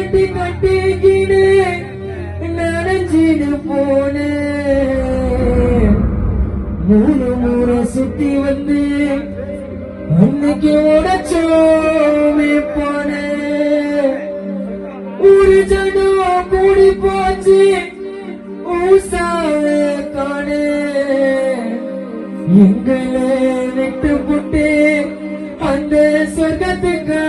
கட்டி கட்டிக்கிடு நனைஞ்சிடு போனே மூணு முறை சுத்தி வந்து அன்னைக்கு உடச்சோமே போனே ஒரு ஜனம் கூடி போச்சு ஊசாவே காணே எங்களை விட்டு புட்டு அந்த சொர்க்கத்துக்கு